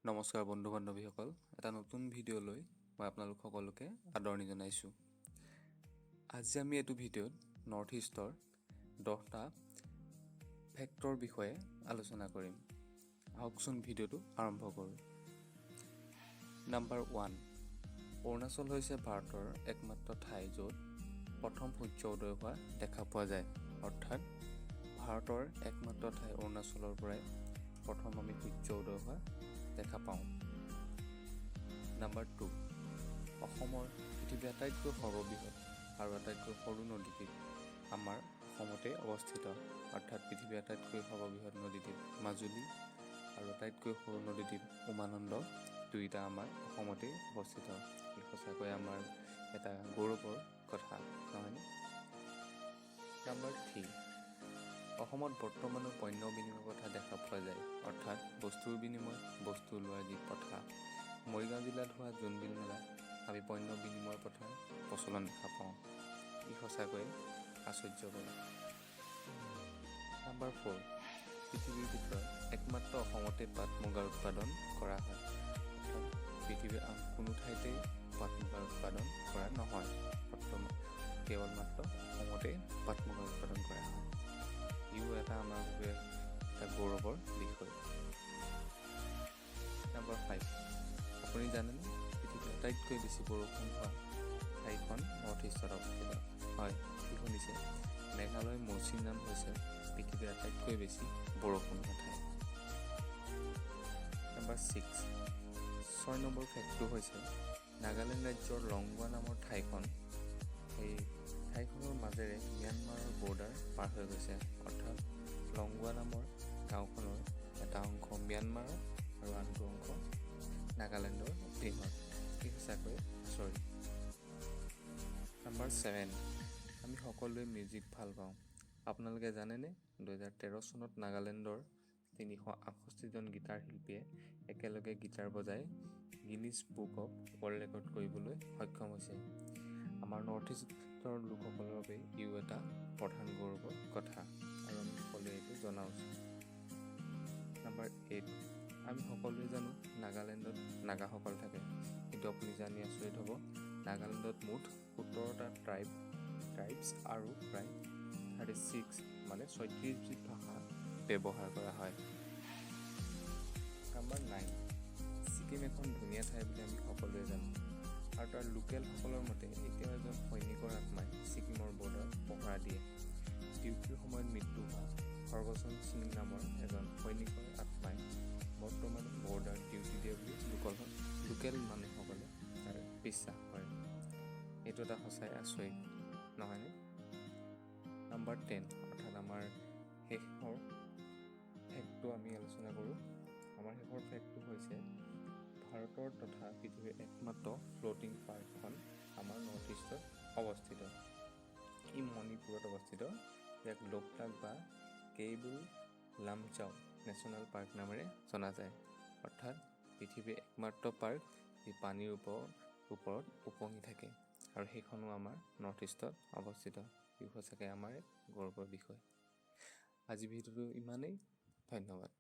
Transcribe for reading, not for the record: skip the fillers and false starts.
নমস্কাৰ বন্ধু বান্ধৱীসকল, এটা নতুন ভিডিঅ'লৈ মই আপোনালোক সকলোকে আদৰণি জনাইছোঁ। আজি আমি এইটো ভিডিঅ'ত নৰ্থ ইষ্টৰ 10টা ফেক্টৰ বিষয়ে আলোচনা কৰিম। আহকচোন ভিডিঅ'টো আৰম্ভ কৰোঁ। নাম্বাৰ 1, অৰুণাচল হৈছে ভাৰতৰ একমাত্ৰ ঠাই য'ত প্ৰথম সূৰ্য উদয় হোৱা দেখা পোৱা যায়। অৰ্থাৎ ভাৰতৰ একমাত্ৰ ঠাই অৰুণাচলৰ পৰাই প্ৰথম আমি সূৰ্য উদয় হোৱা দেখা পাওঁ। নাম্বাৰ 2, অসমৰ পৃথিৱীৰ আটাইতকৈ সৰ্ববৃহৎ আৰু আটাইতকৈ সৰু নদীদ্বীপ আমাৰ অসমতে অৱস্থিত। অৰ্থাৎ পৃথিৱীৰ আটাইতকৈ সৰ্ববৃহৎ নদীদ্বীপ মাজুলী আৰু আটাইতকৈ সৰু নদীদ্বীপ উমানন্দ দুয়োটা আমাৰ অসমতেই অৱস্থিত। ই সঁচাকৈ আমাৰ এটা গৌৰৱৰ কথা, নহয়নে? নাম্বাৰ 3, অসমত বৰ্তমানো পণ্য বিনিময়ৰ কথা দেখা পোৱা যায়। অৰ্থাৎ বস্তুৰ বিনিময়, বস্তু লোৱাৰ যি প্ৰথা। মৰিগাঁও জিলাত হোৱা জোনবিল মেলাত আমি পণ্য বিনিময়ৰ প্ৰথা প্ৰচলন দেখা পাওঁ। ই সঁচাকৈ আশ্চৰ্যকৰ। নাম্বাৰ 4, পৃথিৱীৰ ভিতৰত একমাত্ৰ অসমতে পাট মুগাৰ উৎপাদন কৰা হয়। অৰ্থাৎ পৃথিৱীৰ আন কোনো ঠাইতে পাট মুগাৰ উৎপাদন কৰা নহয়। বৰ্তমান কেৱল মাত্ৰ অসমতে পাট মুগাৰ উৎপাদন কৰা হয়। ইও এটা আমাৰ বাবে এটা গৌৰৱৰ বিষয়। নাম্বাৰ 5, আপুনি জানেনে পৃথিৱীৰ আটাইতকৈ বেছি বৰষুণ হোৱা ঠাইখন নৰ্থ ইষ্টত অৱস্থিত? হয়, কি শুনিছে? মেঘালয় মৌচিনৰাম হৈছে পৃথিৱীৰ আটাইতকৈ বেছি বৰষুণ হোৱা ঠাই। নাম্বাৰ 6 নম্বৰ ফেক্টটো হৈছে নাগালেণ্ড ৰাজ্যৰ লংগোৱা নামৰ ঠাইখন। সেই ঠাইখনৰ মাজেৰে ম্যানমাৰৰ বৰ্ডাৰ পাৰ হৈ গৈছে। অৰ্থাৎ লংগোৱা নামৰ গাঁওখনৰ এটা অংশ ম্যানমাৰৰ আৰু আনটো অংশ নাগালেণ্ডৰ অধীনত। ই সঁচাকৈ আচৰিত। নাম্বাৰ 7, আমি সকলোৱে মিউজিক ভাল পাওঁ। আপোনালোকে জানেনে 2013 চনত নাগালেণ্ডৰ 368জন গীটাৰ শিল্পীয়ে একেলগে গীটাৰ বজাই Guinness book of world record কৰিবলৈ সক্ষম হৈছে। আমাৰ নৰ্থ ইষ্টৰ লোকসকলৰ বাবে ইও এটা প্ৰধান গৌৰৱৰ কথা আৰু আমি সকলোৱে এইটো জনা উচিত। নাম্বাৰ 8, আমি সকলোৱে জানো নাগালেণ্ডত নাগাসকল থাকে। কিন্তু আপুনি জানি আচৰিত হ'ব, নাগালেণ্ডত মুঠ 17টা ট্ৰাইবছ আৰু প্ৰায় 36 ভাষা ব্যৱহাৰ কৰা হয়। নাম্বাৰ 9, ছিকিম এখন ধুনীয়া ঠাই বুলি আমি সকলোৱে জানো আৰু তাৰ লোকেলসকলৰ মতে এতিয়াও এজন সৈনিকৰ আত্মাই ছিকিমৰ বৰ্ডাৰ পহৰা দিয়ে। ডিউটিৰ সময়ত মৃত্যু হোৱা সৰ্বচন সিং নামৰ এজন সৈনিকৰ আত্মাই বৰ্তমান বৰ্ডাৰ ডিউটি দিয়ে বুলি লোকেল মানুহসকলে তাৰ বিশ্বাস কৰে। এইটো এটা সঁচাই আচৰিত, নহয়নে? নাম্বাৰ 10, অৰ্থাৎ আমাৰ শেষৰ ফেক্টটো আমি আলোচনা কৰোঁ। আমাৰ শেষৰ ফেক্টটো হৈছে ভাৰতৰ তথা পৃথিৱীৰ একমাত্ৰ ফ্ল'টিং পাৰ্কখন আমাৰ নৰ্থ ইষ্টত অৱস্থিত। ই মণিপুৰত অৱস্থিত। ইয়াক লোকটাক বা কেইবুল লামচাও নেশ্যনেল পাৰ্ক নামেৰে জনা যায়। অৰ্থাৎ পৃথিৱীৰ একমাত্ৰ পাৰ্ক যি পানীৰ ওপৰত উপঙি থাকে আৰু সেইখনো আমাৰ নৰ্থ ইষ্টত অৱস্থিত। ই সঁচাকৈ আমাৰ গৌৰৱৰ বিষয়। আজি ভিডিঅ'টো ইমানেই। ধন্যবাদ।